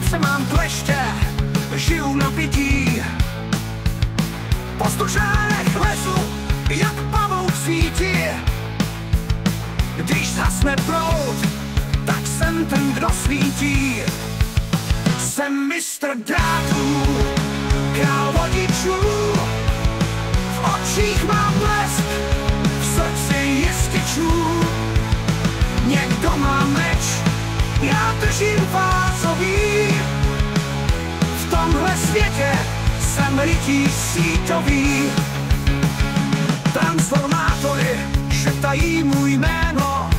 se mám kleště, žiju na pití. Po stužánech lezu, jak pavouk svítí. Když zhasne proud, tak jsem ten, kdo svítí. Jsem mistr drátů, král vodičů. V očích mám blesk, v srdci jističů. Někdo má meč, já držím vázový. V tomhle světě jsem rytíř síťový. Transformátory šeptají můj jméno.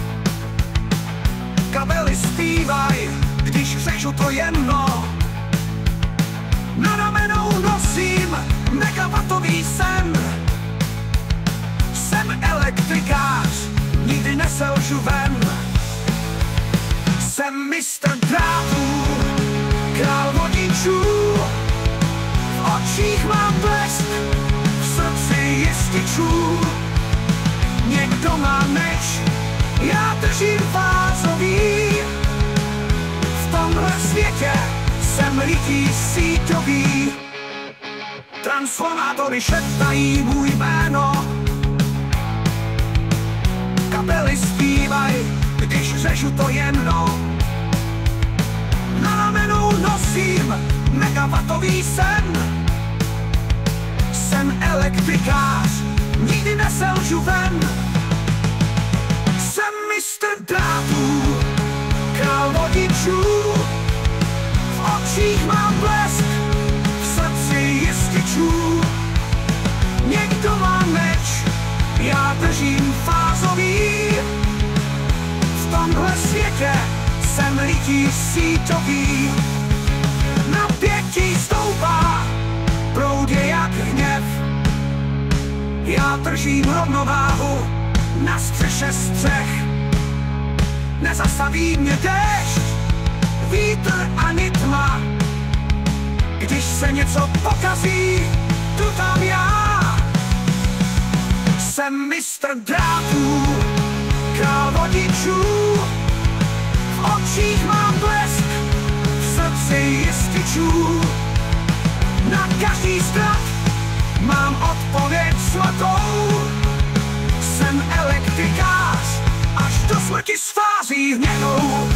Kabely zpívaj, když řežu to jemno. Na ramenou nosím megawatový sen. Jsem elektrikář, nikdy neselžu ven. Jsem mistr drátů, král vodičů. V očích mám blesk, v srdci jističů. Někdo má meč, já držím vázový. V tomhle světě jsem rytíř síťový. Transformátory šeptají můj jméno. Kabely zpívaj, když řežu to jemno. Na ramenou nosím megawatový sen. Jsem elektrikář, nikdy neselžu ven. Jsem mistr drátů, král vodičů. V očích mám blesk, v srdci jističů. Někdo má meč, já držím fázový. V tomhle světě jsem rytíř síťový. Napětí stoupá, proud je jak hněv. Já držím rovnováhu na střeše střech. Nezastaví mě déšť, vítr ani tma. Když se něco pokazí, tu tam já. Jsem mistr drátů, král vodičů. V očích mám blesk, v srdci jističů. Na každý strach mám odpověď svatou. Jsem elektrikář, až do smrti svází hnědou.